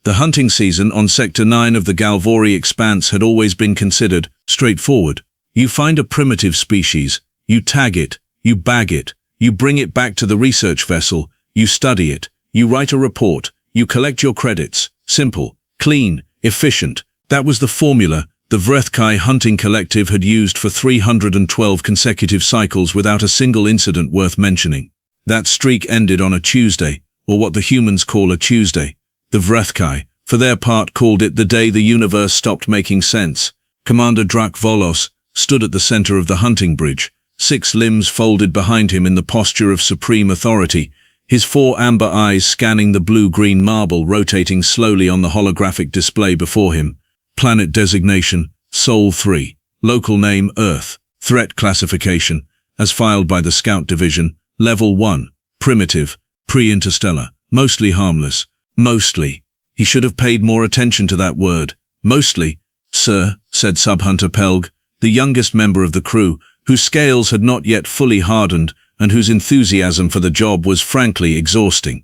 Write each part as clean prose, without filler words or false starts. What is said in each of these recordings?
The hunting season on Sector 9 of the Galvori Expanse had always been considered straightforward. You find a primitive species, you tag it, you bag it, you bring it back to the research vessel, you study it, you write a report, you collect your credits. Simple, clean, efficient. That was the formula the Vrethkai Hunting Collective had used for 312 consecutive cycles without a single incident worth mentioning. That streak ended on a Tuesday, or what the humans call a Tuesday. The Vrethkai, for their part, called it the day the universe stopped making sense. Commander Drak Volos stood at the center of the hunting bridge, 6 limbs folded behind him in the posture of supreme authority, his 4 amber eyes scanning the blue-green marble rotating slowly on the holographic display before him. Planet designation, Sol 3. Local name, Earth. Threat classification, as filed by the Scout Division, Level 1. Primitive, pre-interstellar, mostly harmless. Mostly. He should have paid more attention to that word. Mostly, sir, said Sub-Hunter Pelg, the youngest member of the crew, whose scales had not yet fully hardened and whose enthusiasm for the job was frankly exhausting.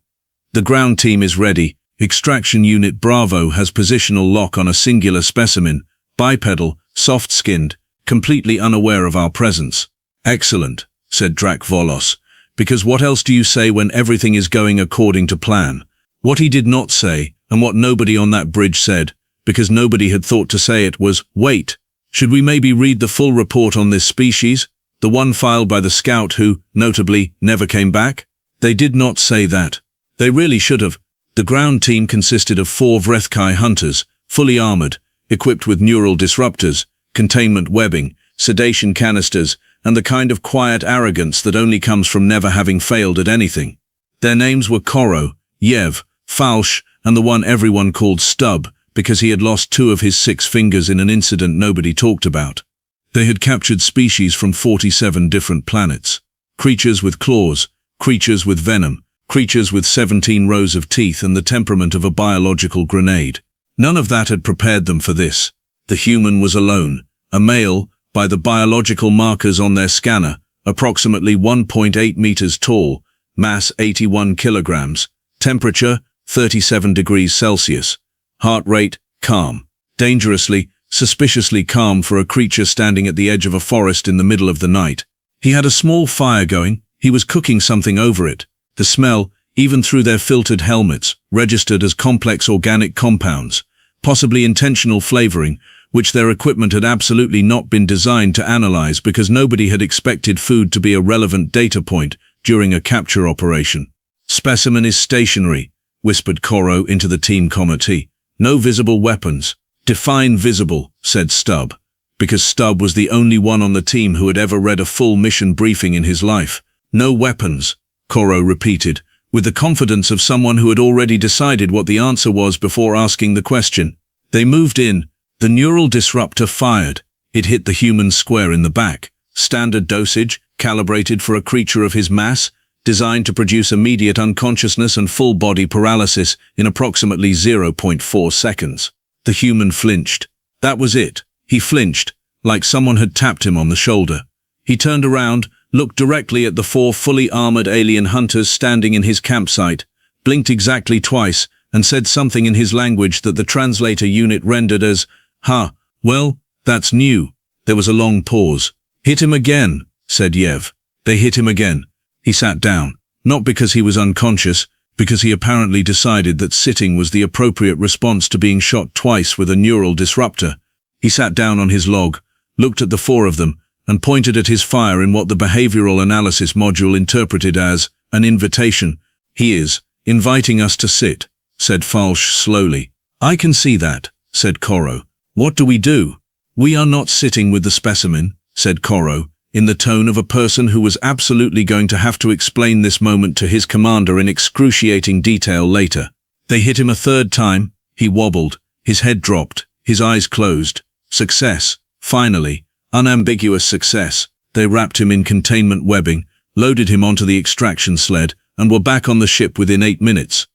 The ground team is ready. Extraction Unit Bravo has positional lock on a singular specimen, bipedal, soft-skinned, completely unaware of our presence. Excellent, said Drak Volos, because what else do you say when everything is going according to plan? What he did not say, and what nobody on that bridge said, because nobody had thought to say it, was, wait, should we maybe read the full report on this species? The one filed by the scout who, notably, never came back? They did not say that. They really should have. The ground team consisted of 4 Vrethkai hunters, fully armored, equipped with neural disruptors, containment webbing, sedation canisters, and the kind of quiet arrogance that only comes from never having failed at anything. Their names were Koro, Yev, Falsh, and the one everyone called Stub, because he had lost 2 of his 6 fingers in an incident nobody talked about. They had captured species from 47 different planets. Creatures with claws, creatures with venom, creatures with 17 rows of teeth and the temperament of a biological grenade. None of that had prepared them for this. The human was alone, a male, by the biological markers on their scanner, approximately 1.8 meters tall, mass 81 kilograms, temperature 37 degrees Celsius, heart rate calm, dangerously, suspiciously calm for a creature standing at the edge of a forest in the middle of the night. He had a small fire going, he was cooking something over it. The smell, even through their filtered helmets, registered as complex organic compounds, possibly intentional flavoring, which their equipment had absolutely not been designed to analyze because nobody had expected food to be a relevant data point during a capture operation. Specimen is stationary, whispered Koro into the team committee. No visible weapons. Define visible, said Stub, because Stub was the only one on the team who had ever read a full mission briefing in his life. No weapons, Koro repeated, with the confidence of someone who had already decided what the answer was before asking the question. They moved in. The neural disruptor fired. It hit the human square in the back. Standard dosage, calibrated for a creature of his mass, designed to produce immediate unconsciousness and full body paralysis in approximately 0.4 seconds. The human flinched. That was it. He flinched, like someone had tapped him on the shoulder. He turned around, looked directly at the 4 fully armored alien hunters standing in his campsite, blinked exactly twice, and said something in his language that the translator unit rendered as, "Ha, well, that's new." There was a long pause. "Hit him again," said Yev. They hit him again. He sat down, not because he was unconscious, because he apparently decided that sitting was the appropriate response to being shot twice with a neural disruptor. He sat down on his log, looked at the 4 of them, and pointed at his fire in what the behavioral analysis module interpreted as an invitation. "He is inviting us to sit," said Falsh slowly. "I can see that," said Koro. "What do we do?" "We are not sitting with the specimen," said Koro, in the tone of a person who was absolutely going to have to explain this moment to his commander in excruciating detail later. They hit him a 3rd time. He wobbled, his head dropped, his eyes closed. Success, finally. Unambiguous success. They wrapped him in containment webbing, loaded him onto the extraction sled, and were back on the ship within 8 minutes.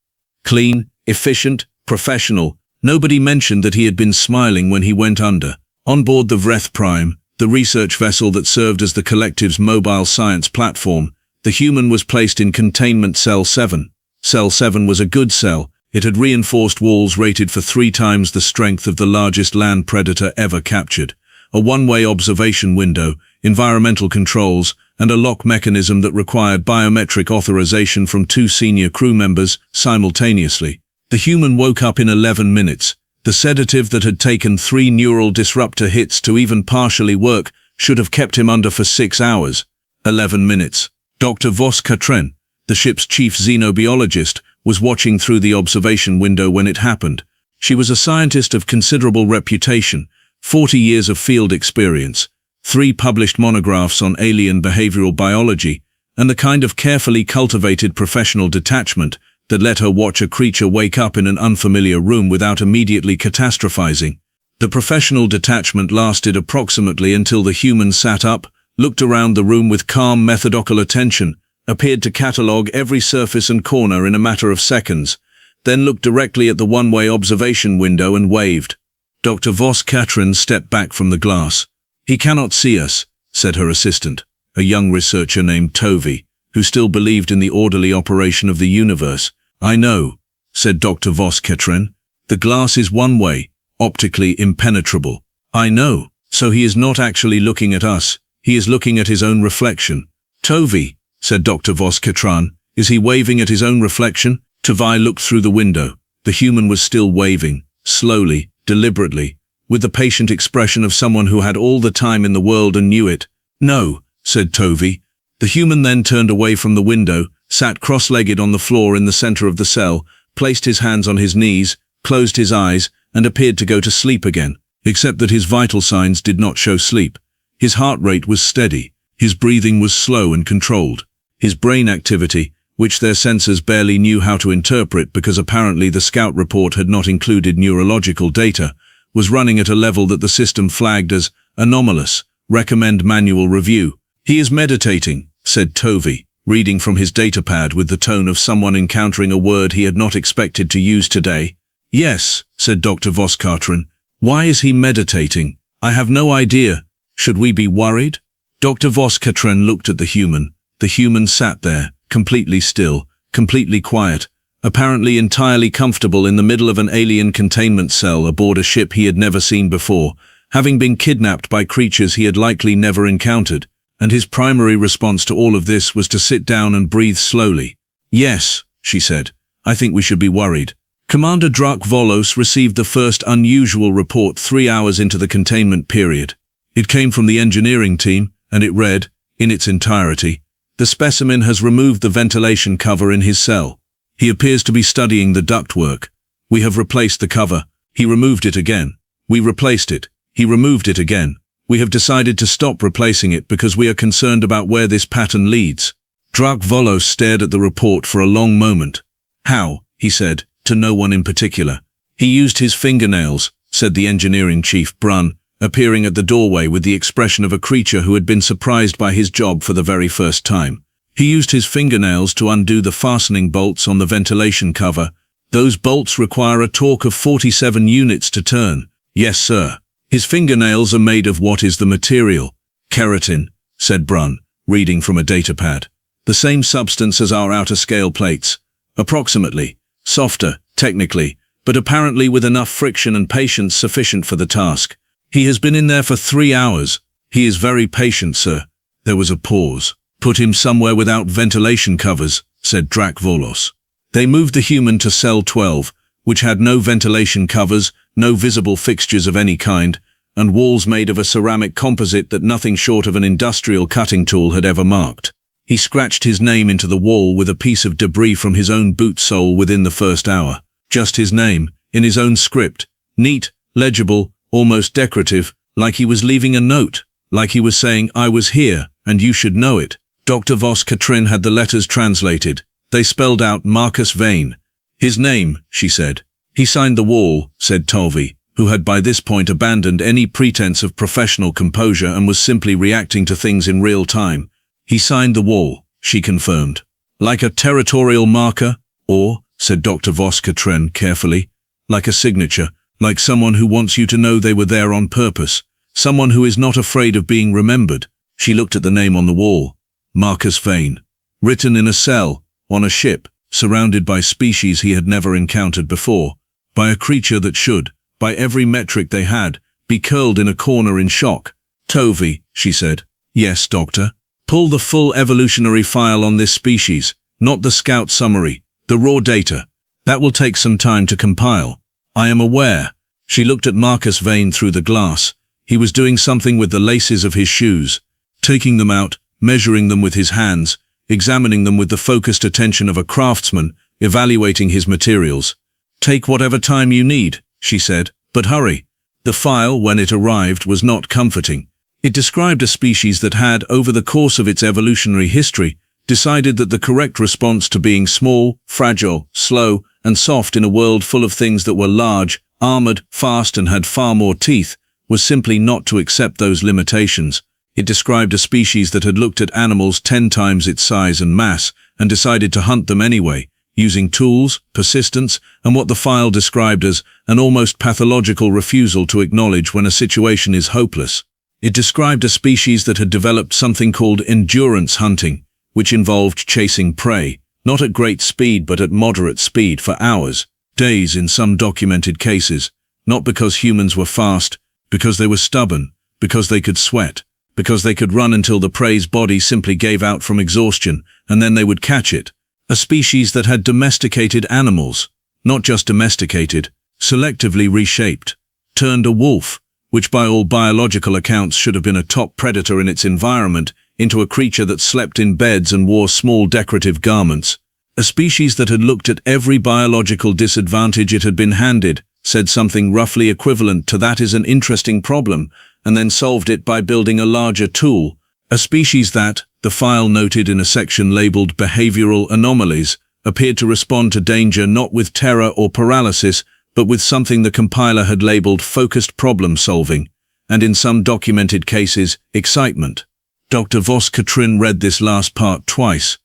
Clean, efficient, professional. Nobody mentioned that he had been smiling when he went under. On board the Vreth Prime, the research vessel that served as the Collective's mobile science platform, the human was placed in containment cell 7. Cell 7 was a good cell. It had reinforced walls rated for 3 times the strength of the largest land predator ever captured, a one-way observation window, environmental controls, and a lock mechanism that required biometric authorization from 2 senior crew members simultaneously. The human woke up in 11 minutes. The sedative that had taken 3 neural disruptor hits to even partially work should have kept him under for 6 hours. 11 minutes. Dr. Vrethkai, the ship's chief xenobiologist, was watching through the observation window when it happened. She was a scientist of considerable reputation, 40 years of field experience, 3 published monographs on alien behavioral biology, and the kind of carefully cultivated professional detachment that let her watch a creature wake up in an unfamiliar room without immediately catastrophizing. The professional detachment lasted approximately until the human sat up, looked around the room with calm, methodical attention, appeared to catalogue every surface and corner in a matter of seconds, then looked directly at the one-way observation window and waved. Dr. Vrethkai stepped back from the glass. "He cannot see us," said her assistant, a young researcher named Tovi, who still believed in the orderly operation of the universe. "I know," said Dr. Vrethkai. "The glass is one-way, optically impenetrable." "I know, so he is not actually looking at us. He is looking at his own reflection." "Tovi," said Dr. Vrethkai, "is he waving at his own reflection?" Tovi looked through the window. The human was still waving, slowly, deliberately, with the patient expression of someone who had all the time in the world and knew it. "No," said Tovi. The human then turned away from the window, sat cross-legged on the floor in the center of the cell, placed his hands on his knees, closed his eyes, and appeared to go to sleep again, except that his vital signs did not show sleep. His heart rate was steady. His breathing was slow and controlled. His brain activity, which their sensors barely knew how to interpret because apparently the scout report had not included neurological data, was running at a level that the system flagged as anomalous. Recommend manual review. "He is meditating," said Tovi, reading from his datapad with the tone of someone encountering a word he had not expected to use today. "Yes," said Dr. Vrethkai. "Why is he meditating? I have no idea. Should we be worried?" Dr. Vrethkai looked at the human. The human sat there, completely still, completely quiet, apparently entirely comfortable in the middle of an alien containment cell aboard a ship he had never seen before, having been kidnapped by creatures he had likely never encountered, and his primary response to all of this was to sit down and breathe slowly. "Yes," she said, "I think we should be worried." Commander Drak Volos received the first unusual report 3 hours into the containment period. It came from the engineering team, and it read, in its entirety, "The specimen has removed the ventilation cover in his cell. He appears to be studying the ductwork. We have replaced the cover. He removed it again. We replaced it. He removed it again. We have decided to stop replacing it because we are concerned about where this pattern leads." Drak Volos stared at the report for a long moment. "How?" he said, to no one in particular. "He used his fingernails," said the engineering chief, Brun, appearing at the doorway with the expression of a creature who had been surprised by his job for the very first time. "He used his fingernails to undo the fastening bolts on the ventilation cover. Those bolts require a torque of 47 units to turn." "Yes, sir." "His fingernails are made of what is the material?" "Keratin," said Brun, reading from a datapad. "The same substance as our outer scale plates. Approximately. Softer, technically, but apparently with enough friction and patience sufficient for the task. He has been in there for 3 hours. He is very patient, sir." There was a pause. "Put him somewhere without ventilation covers," said Drak Volos. They moved the human to cell 12, which had no ventilation covers, no visible fixtures of any kind, and walls made of a ceramic composite that nothing short of an industrial cutting tool had ever marked. He scratched his name into the wall with a piece of debris from his own boot sole within the first hour. Just his name, in his own script. Neat, legible, almost decorative, like he was leaving a note, like he was saying, "I was here, and you should know it." Dr. Vrethkai had the letters translated. They spelled out Marcus Vane. "His name," she said. "He signed the wall," said Tovi, who had by this point abandoned any pretense of professional composure and was simply reacting to things in real time. "He signed the wall," she confirmed. "Like a territorial marker, or," said Dr. Vrethkai carefully, "like a signature, like someone who wants you to know they were there on purpose, someone who is not afraid of being remembered." She looked at the name on the wall. Marcus Vane. Written in a cell, on a ship, surrounded by species he had never encountered before, by a creature that should, by every metric they had, be curled in a corner in shock. "Tovi," she said. "Yes, Doctor. Pull the full evolutionary file on this species, not the scout summary, the raw data. That will take some time to compile. I am aware." She looked at Marcus Vane through the glass. He was doing something with the laces of his shoes, taking them out, measuring them with his hands, examining them with the focused attention of a craftsman, evaluating his materials. "Take whatever time you need," she said, "but hurry." The file, when it arrived, was not comforting. It described a species that had, over the course of its evolutionary history, decided that the correct response to being small, fragile, slow, and soft in a world full of things that were large, armored, fast, and had far more teeth, was simply not to accept those limitations. It described a species that had looked at animals 10 times its size and mass, and decided to hunt them anyway, using tools, persistence, and what the file described as an almost pathological refusal to acknowledge when a situation is hopeless. It described a species that had developed something called endurance hunting, which involved chasing prey, not at great speed but at moderate speed for hours, days in some documented cases, not because humans were fast, because they were stubborn, because they could sweat, because they could run until the prey's body simply gave out from exhaustion, and then they would catch it. A species that had domesticated animals, not just domesticated, selectively reshaped, turned a wolf, which by all biological accounts should have been a top predator in its environment, into a creature that slept in beds and wore small decorative garments. A species that had looked at every biological disadvantage it had been handed, said something roughly equivalent to "that is an interesting problem," and then solved it by building a larger tool. A species that, the file noted in a section labeled behavioral anomalies, appeared to respond to danger not with terror or paralysis, but with something the compiler had labeled focused problem solving, and in some documented cases, excitement. Dr. Vos-Katrin read this last part twice.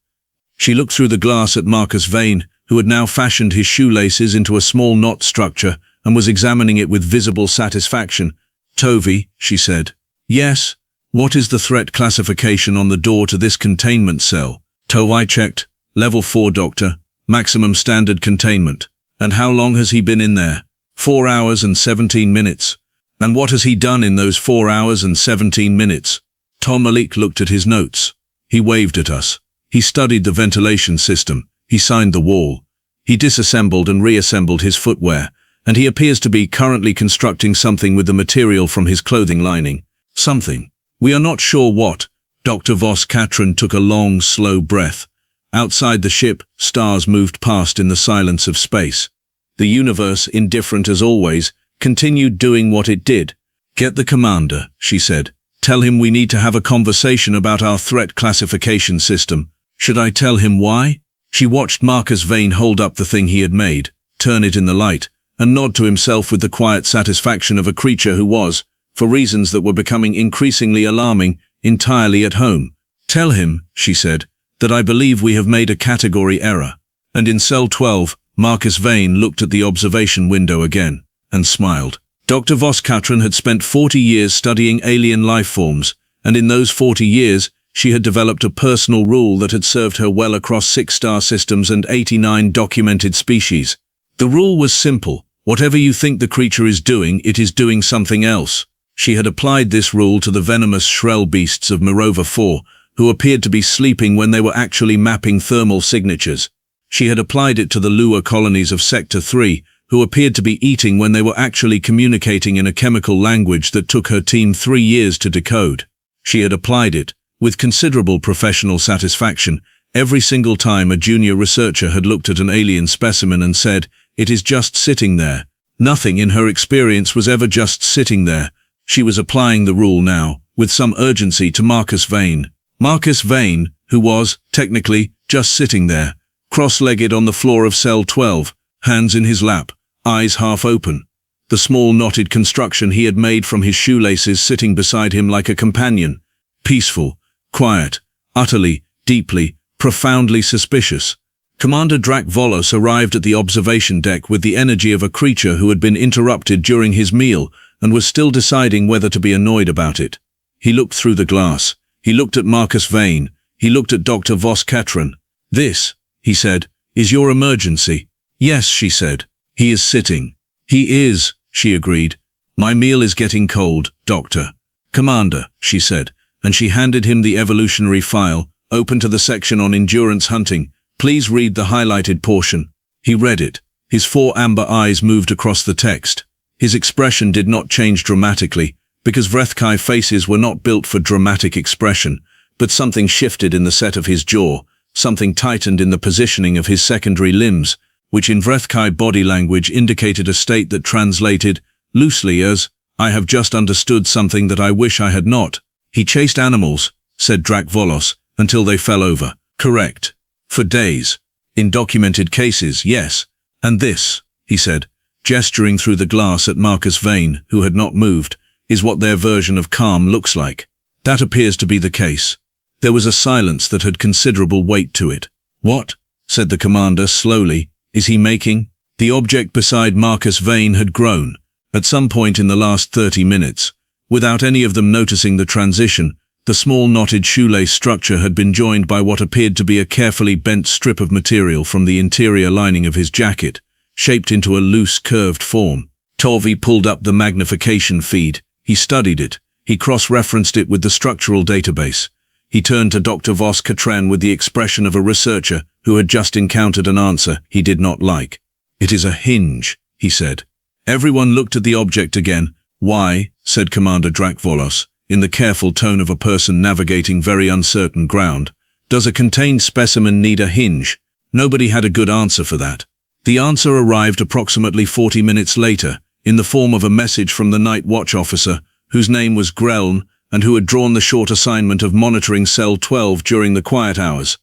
She looked through the glass at Marcus Vane, who had now fashioned his shoelaces into a small knot structure and was examining it with visible satisfaction. "Tovi," she said. "Yes? What is the threat classification on the door to this containment cell?" "Tovi checked. Level 4, Doctor. Maximum standard containment." "And how long has he been in there?" 4 hours and 17 minutes. "And what has he done in those 4 hours and 17 minutes?" Tom Malik looked at his notes. He waved at us. He studied the ventilation system. He signed the wall. He disassembled and reassembled his footwear, and he appears to be currently constructing something with the material from his clothing lining. Something. We are not sure what. Dr. Vos-Katrin took a long, slow breath. Outside the ship, stars moved past in the silence of space. The universe, indifferent as always, continued doing what it did. "Get the commander," she said. "Tell him we need to have a conversation about our threat classification system." "Should I tell him why?" She watched Marcus Vane hold up the thing he had made, turn it in the light, and nod to himself with the quiet satisfaction of a creature who was, for reasons that were becoming increasingly alarming, entirely at home. "Tell him," she said, "that I believe we have made a category error." And in cell 12, Marcus Vane looked at the observation window again, and smiled. Dr. Vos-Katrin had spent 40 years studying alien life forms, and in those 40 years, she had developed a personal rule that had served her well across 6 star systems and 89 documented species. The rule was simple: whatever you think the creature is doing, it is doing something else. She had applied this rule to the venomous Shrell beasts of Mirova 4, who appeared to be sleeping when they were actually mapping thermal signatures. She had applied it to the Lua colonies of Sector 3, who appeared to be eating when they were actually communicating in a chemical language that took her team 3 years to decode. She had applied it, with considerable professional satisfaction, every single time a junior researcher had looked at an alien specimen and said, "It is just sitting there." Nothing in her experience was ever just sitting there. She was applying the rule now, with some urgency, to Marcus Vane. Marcus Vane, who was, technically, just sitting there, cross-legged on the floor of cell 12, hands in his lap, eyes half open. The small knotted construction he had made from his shoelaces sitting beside him like a companion. Peaceful, quiet, utterly, deeply, profoundly suspicious. Commander Drac Volos arrived at the observation deck with the energy of a creature who had been interrupted during his meal and was still deciding whether to be annoyed about it. He looked through the glass. He looked at Marcus Vane. He looked at Dr. Vos-Katrin. "This," he said, Is your emergency? Yes, she said. He is sitting. He is, she agreed. My meal is getting cold, Doctor. Commander, she said, and she handed him the evolutionary file, open to the section on endurance hunting. Please read the highlighted portion. He read it. His 4 amber eyes moved across the text. His expression did not change dramatically, because Vrethkai faces were not built for dramatic expression, but something shifted in the set of his jaw, something tightened in the positioning of his secondary limbs, which in Vrethkai body language indicated a state that translated loosely as, I have just understood something that I wish I had not. He chased animals, said Drak Volos, until they fell over. Correct. For days. In documented cases, yes. And this, he said, gesturing through the glass at Marcus Vane, who had not moved, is what their version of calm looks like. That appears to be the case. There was a silence that had considerable weight to it. What? Said the commander slowly. Is he making? The object beside Marcus Vane had grown, at some point in the last 30 minutes. Without any of them noticing the transition, the small knotted shoelace structure had been joined by what appeared to be a carefully bent strip of material from the interior lining of his jacket, shaped into a loose, curved form. Torvi pulled up the magnification feed. He studied it. He cross-referenced it with the structural database. He turned to Dr. Vos Katren with the expression of a researcher who had just encountered an answer he did not like. It is a hinge, he said. Everyone looked at the object again. Why, said Commander Drak Volos, in the careful tone of a person navigating very uncertain ground, does a contained specimen need a hinge? Nobody had a good answer for that. The answer arrived approximately 40 minutes later, in the form of a message from the night watch officer, whose name was Greln, and who had drawn the short assignment of monitoring Cell 12 during the quiet hours.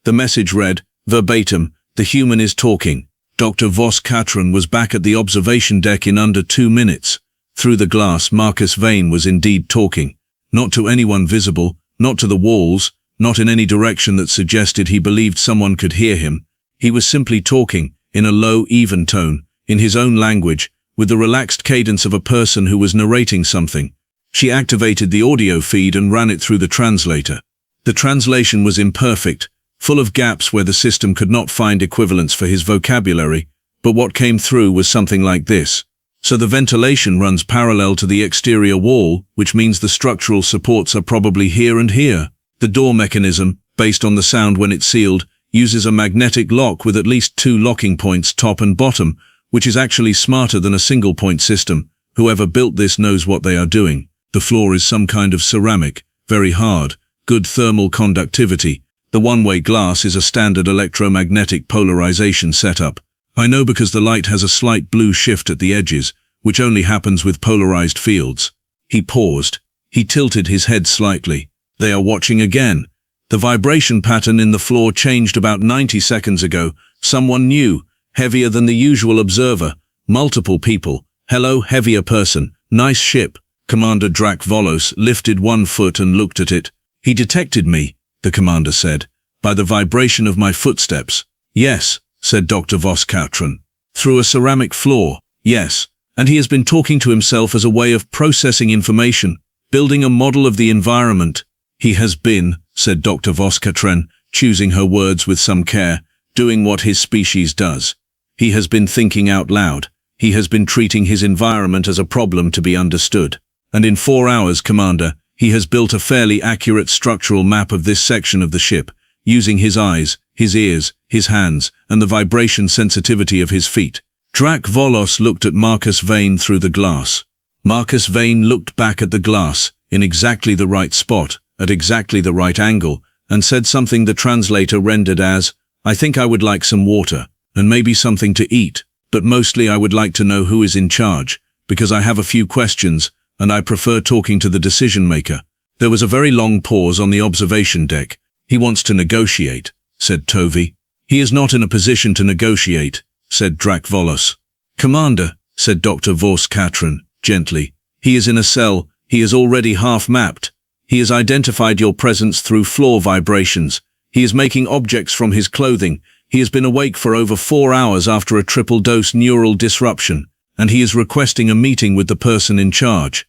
The message read, verbatim, the human is talking. Dr. Vos Katren was back at the observation deck in under 2 minutes. Through the glass, Marcus Vane was indeed talking. Not to anyone visible, not to the walls, not in any direction that suggested he believed someone could hear him. He was simply talking, in a low, even tone, in his own language, with the relaxed cadence of a person who was narrating something. She activated the audio feed and ran it through the translator. The translation was imperfect, full of gaps where the system could not find equivalents for his vocabulary, but what came through was something like this. So the ventilation runs parallel to the exterior wall, which means the structural supports are probably here and here. The door mechanism, based on the sound when it's sealed, uses a magnetic lock with at least 2 locking points top and bottom, which is actually smarter than a single-point system. Whoever built this knows what they are doing. The floor is some kind of ceramic, very hard, good thermal conductivity. The one-way glass is a standard electromagnetic polarization setup. I know because the light has a slight blue shift at the edges, which only happens with polarized fields. He paused. He tilted his head slightly. They are watching again. The vibration pattern in the floor changed about 90 seconds ago. Someone new, heavier than the usual observer. Multiple people. Hello, heavier person. Nice ship. Commander Drak Volos lifted one foot and looked at it. He detected me, the commander said, by the vibration of my footsteps. Yes, said Dr. Vos Katren. Through a ceramic floor, yes, and he has been talking to himself as a way of processing information, building a model of the environment. He has been, said Dr. Vos Katren, choosing her words with some care, doing what his species does. He has been thinking out loud. He has been treating his environment as a problem to be understood. And in 4 hours, Commander, he has built a fairly accurate structural map of this section of the ship, using his eyes, his ears, his hands, and the vibration sensitivity of his feet. Drak Volos looked at Marcus Vane through the glass. Marcus Vane looked back at the glass, in exactly the right spot, at exactly the right angle, and said something the translator rendered as, I think I would like some water, and maybe something to eat, but mostly I would like to know who is in charge, because I have a few questions, and I prefer talking to the decision-maker. There was a very long pause on the observation deck. He wants to negotiate, said Tovi. He is not in a position to negotiate, said Drak Volos. Commander, said Dr. Vos Katren, gently. He is in a cell. He is already half-mapped. He has identified your presence through floor vibrations. He is making objects from his clothing. He has been awake for over 4 hours after a triple-dose neural disruption, and he is requesting a meeting with the person in charge.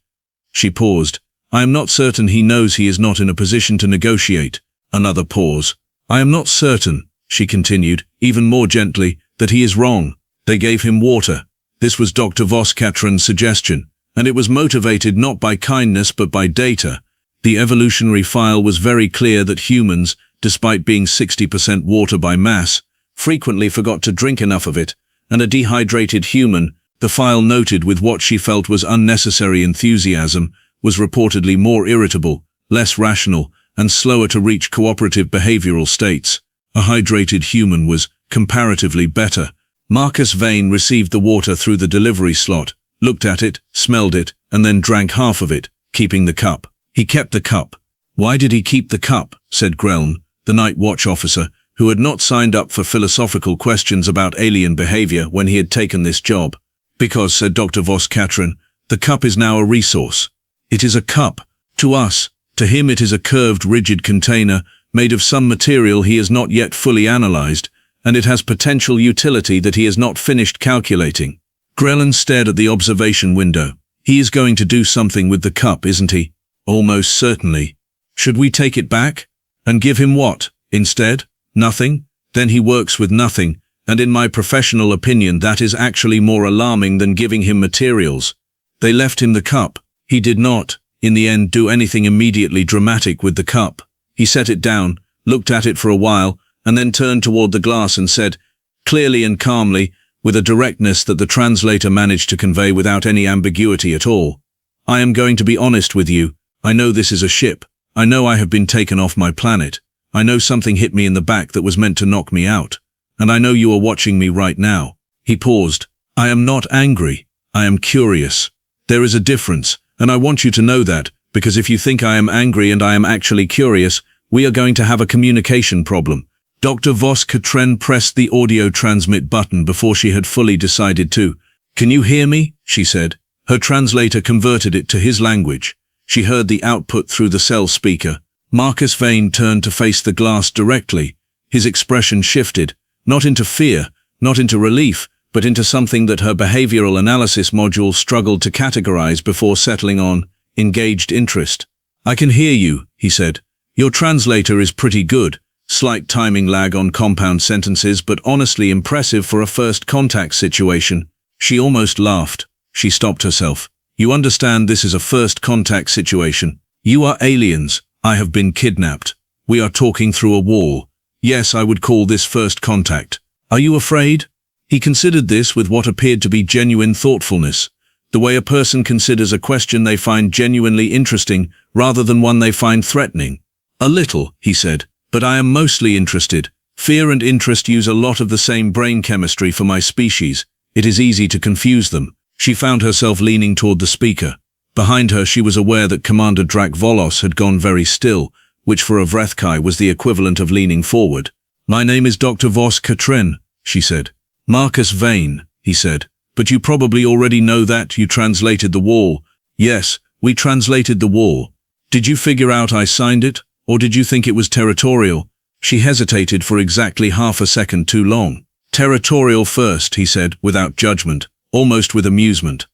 She paused. I am not certain he knows he is not in a position to negotiate. Another pause. I am not certain, she continued, even more gently, that he is wrong. They gave him water. This was Dr. Voskatran's suggestion, and it was motivated not by kindness but by data. The evolutionary file was very clear that humans, despite being 60% water by mass, frequently forgot to drink enough of it, and a dehydrated human, the file noted with what she felt was unnecessary enthusiasm, was reportedly more irritable, less rational, and slower to reach cooperative behavioral states. A hydrated human was, comparatively, better. Marcus Vane received the water through the delivery slot, looked at it, smelled it, and then drank half of it, keeping the cup. He kept the cup. Why did he keep the cup? Said Greln, the night watch officer, who had not signed up for philosophical questions about alien behavior when he had taken this job. Because, said Dr. Voskatran, the cup is now a resource. It is a cup. To us. To him it is a curved, rigid container, made of some material he has not yet fully analyzed, and it has potential utility that he has not finished calculating. Grelin stared at the observation window. He is going to do something with the cup, isn't he? Almost certainly. Should we take it back? And give him what, instead? Nothing? Then he works with nothing, and in my professional opinion that is actually more alarming than giving him materials. They left him the cup. He did not, in the end, do anything immediately dramatic with the cup. He set it down, looked at it for a while, and then turned toward the glass and said, clearly and calmly, with a directness that the translator managed to convey without any ambiguity at all, I am going to be honest with you. I know this is a ship. I know I have been taken off my planet. I know something hit me in the back that was meant to knock me out. And I know you are watching me right now. He paused. I am not angry. I am curious. There is a difference, and I want you to know that, because if you think I am angry and I am actually curious, we are going to have a communication problem. Dr. Voskatran pressed the audio transmit button before she had fully decided to. Can you hear me? She said. Her translator converted it to his language. She heard the output through the cell speaker. Marcus Vane turned to face the glass directly. His expression shifted, not into fear, not into relief, but into something that her behavioral analysis module struggled to categorize before settling on engaged interest. I can hear you, he said. Your translator is pretty good. Slight timing lag on compound sentences, but honestly impressive for a first contact situation. She almost laughed. She stopped herself. You understand this is a first contact situation. You are aliens. I have been kidnapped. We are talking through a wall. Yes, I would call this first contact. Are you afraid? He considered this with what appeared to be genuine thoughtfulness, the way a person considers a question they find genuinely interesting rather than one they find threatening. A little, he said, but I am mostly interested. Fear and interest use a lot of the same brain chemistry for my species. It is easy to confuse them. She found herself leaning toward the speaker. Behind her she was aware that Commander Drak Volos had gone very still, which for a Vrethkai was the equivalent of leaning forward. My name is Dr. Voskatran, she said. Marcus Vane, he said. But you probably already know that. You translated the wall. Yes, we translated the wall. Did you figure out I signed it, or did you think it was territorial? She hesitated for exactly half a second too long. Territorial first, he said, without judgment, almost with amusement.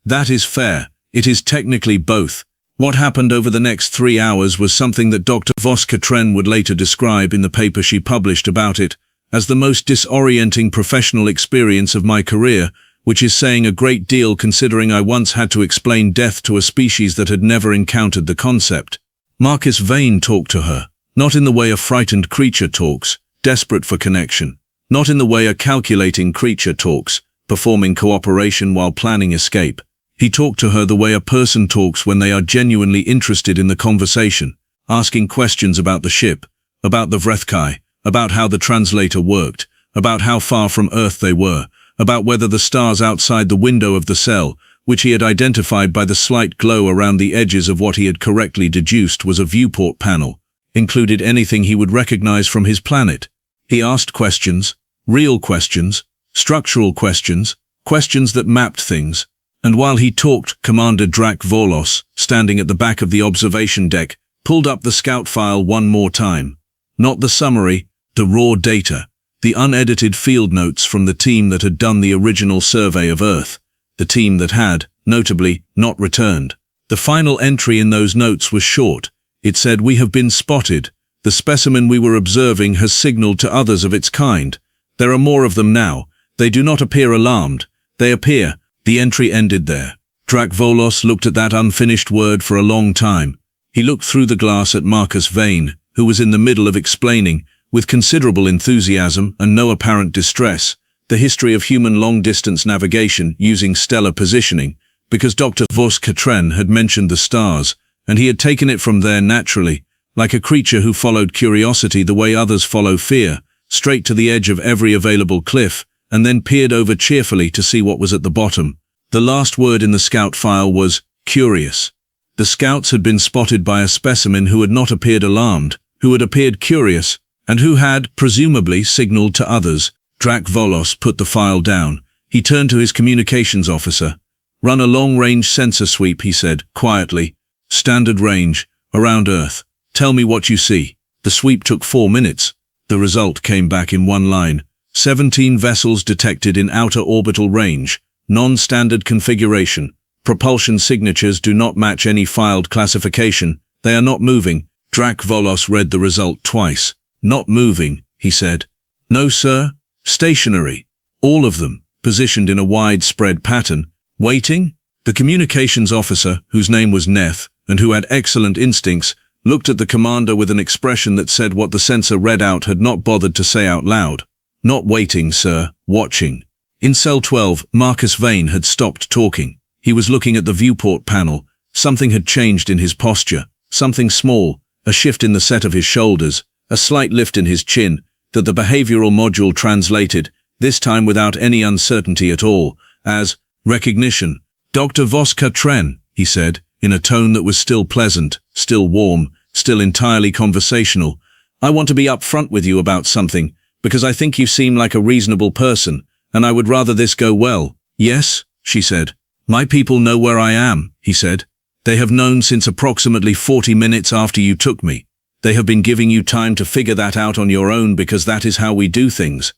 That is fair. It is technically both. What happened over the next 3 hours was something that Dr. Voskatran would later describe in the paper she published about it as the most disorienting professional experience of my career, which is saying a great deal considering I once had to explain death to a species that had never encountered the concept. Marcus Vane talked to her, not in the way a frightened creature talks, desperate for connection, not in the way a calculating creature talks, performing cooperation while planning escape. He talked to her the way a person talks when they are genuinely interested in the conversation, asking questions about the ship, about the Vrethkai, about how the translator worked, about how far from Earth they were, about whether the stars outside the window of the cell, which he had identified by the slight glow around the edges of what he had correctly deduced was a viewport panel, included anything he would recognize from his planet. He asked questions, real questions, structural questions, questions that mapped things. And while he talked, Commander Drak Volos, standing at the back of the observation deck, pulled up the scout file one more time. Not the summary, the raw data, the unedited field notes from the team that had done the original survey of Earth, the team that had, notably, not returned. The final entry in those notes was short. It said, "We have been spotted. The specimen we were observing has signaled to others of its kind. There are more of them now. They do not appear alarmed. They appear. The entry ended there. Drac Volos looked at that unfinished word for a long time. He looked through the glass at Marcus Vane, who was in the middle of explaining, with considerable enthusiasm and no apparent distress, the history of human long-distance navigation using stellar positioning, because Dr. Vos-Katren had mentioned the stars, and he had taken it from there naturally, like a creature who followed curiosity the way others follow fear, straight to the edge of every available cliff, and then peered over cheerfully to see what was at the bottom. The last word in the scout file was curious. The scouts had been spotted by a specimen who had not appeared alarmed, who had appeared curious, and who had, presumably, signaled to others. Drac Volos put the file down. He turned to his communications officer. "Run a long-range sensor sweep," he said, quietly. "Standard range, around Earth. Tell me what you see." The sweep took 4 minutes. The result came back in one line. 17 vessels detected in outer orbital range. Non-standard configuration. Propulsion signatures do not match any filed classification. They are not moving. Drac Volos read the result twice. "Not moving," he said. "No, sir. Stationary. All of them, positioned in a widespread pattern. Waiting?" The communications officer, whose name was Neth, and who had excellent instincts, looked at the commander with an expression that said what the sensor read out had not bothered to say out loud. "Not waiting, sir. Watching." In Cell 12, Marcus Vane had stopped talking. He was looking at the viewport panel. Something had changed in his posture. Something small, a shift in the set of his shoulders, a slight lift in his chin, that the behavioral module translated, this time without any uncertainty at all, as recognition. "Dr. Vos-Katren," he said, in a tone that was still pleasant, still warm, still entirely conversational. "I want to be upfront with you about something, because I think you seem like a reasonable person, and I would rather this go well." "Yes," she said. "My people know where I am," he said. "They have known since approximately 40 minutes after you took me. They have been giving you time to figure that out on your own because that is how we do things.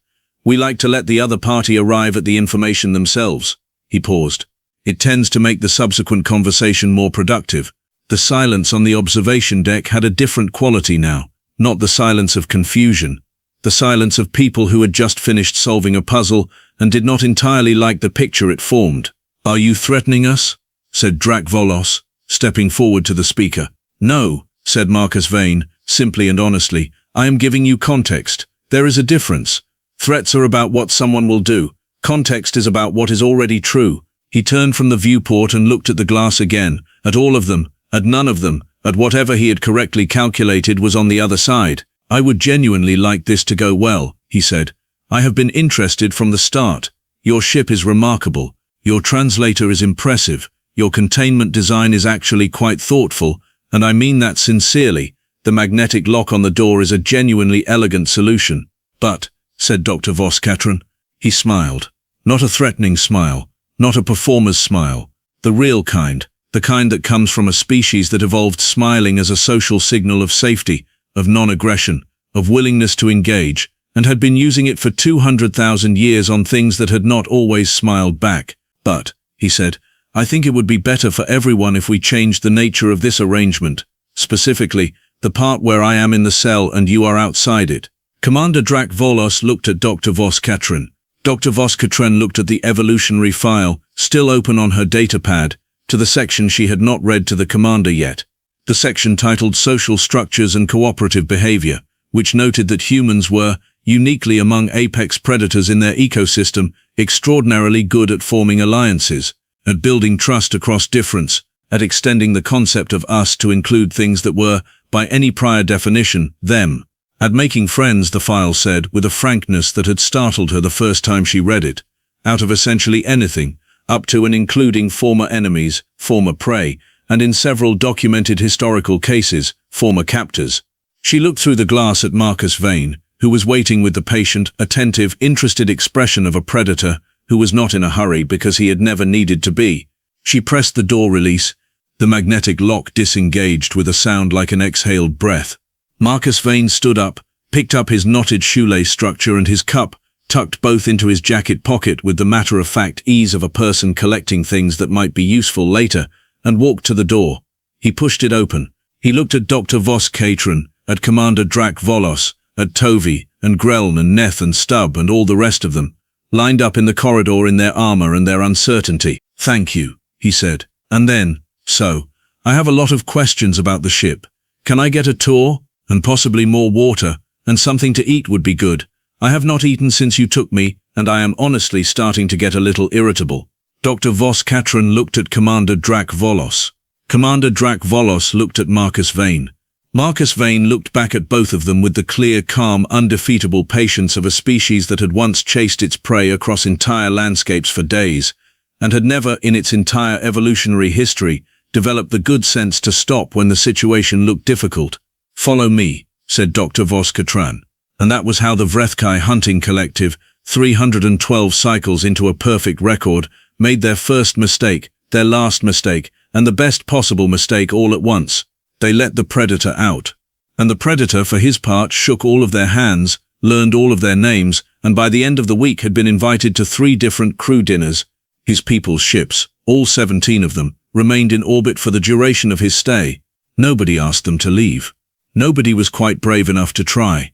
We like to let the other party arrive at the information themselves." He paused. "It tends to make the subsequent conversation more productive." The silence on the observation deck had a different quality now, not the silence of confusion. The silence of people who had just finished solving a puzzle and did not entirely like the picture it formed. "Are you threatening us?" said Drac Volos, stepping forward to the speaker. "No," said Marcus Vane, simply and honestly. "I am giving you context. There is a difference. Threats are about what someone will do. Context is about what is already true." He turned from the viewport and looked at the glass again, at all of them, at none of them, at whatever he had correctly calculated was on the other side. "I would genuinely like this to go well," he said. "I have been interested from the start. Your ship is remarkable. Your translator is impressive. Your containment design is actually quite thoughtful, and I mean that sincerely. The magnetic lock on the door is a genuinely elegant solution. But," said Dr. Vos-Katren. He smiled. Not a threatening smile, not a performer's smile. The real kind, the kind that comes from a species that evolved smiling as a social signal of safety, of non-aggression, of willingness to engage, and had been using it for 200,000 years on things that had not always smiled back. "But," he said, "I think it would be better for everyone if we changed the nature of this arrangement. Specifically, the part where I am in the cell and you are outside it." Commander Drac Volos looked at Dr. Vos-Katren. Dr. Vos-Katren looked at the evolutionary file, still open on her datapad, to the section she had not read to the commander yet. The section titled Social Structures and Cooperative Behavior, which noted that humans were, uniquely among apex predators in their ecosystem, extraordinarily good at forming alliances, at building trust across difference, at extending the concept of us to include things that were, by any prior definition, them. At making friends, the file said, with a frankness that had startled her the first time she read it, out of essentially anything, up to and including former enemies, former prey, and in several documented historical cases, former captors. She looked through the glass at Marcus Vane, who was waiting with the patient, attentive, interested expression of a predator who was not in a hurry because he had never needed to be. She pressed the door release. The magnetic lock disengaged with a sound like an exhaled breath. Marcus Vane stood up, picked up his knotted shoelace structure and his cup, tucked both into his jacket pocket with the matter-of-fact ease of a person collecting things that might be useful later, and walked to the door. He pushed it open. He looked at Dr. Vos-Katren, at Commander Drak Volos, at Tovi, and Greln and Neth and Stubb and all the rest of them, lined up in the corridor in their armor and their uncertainty. "Thank you," he said. And then, "So, I have a lot of questions about the ship. Can I get a tour? And possibly more water, and something to eat would be good. I have not eaten since you took me, and I am honestly starting to get a little irritable." Dr. Vos Katrin looked at Commander Drak Volos. Commander Drak Volos looked at Marcus Vane. Marcus Vane looked back at both of them with the clear, calm, undefeatable patience of a species that had once chased its prey across entire landscapes for days, and had never, in its entire evolutionary history, developed the good sense to stop when the situation looked difficult. "Follow me," said Dr. Vos Katran. And that was how the Vrethkai Hunting Collective, 312 cycles into a perfect record, made their first mistake, their last mistake, and the best possible mistake all at once. They let the predator out. And the predator, for his part, shook all of their hands, learned all of their names, and by the end of the week had been invited to 3 different crew dinners. His people's ships, all 17 of them, remained in orbit for the duration of his stay. Nobody asked them to leave. Nobody was quite brave enough to try.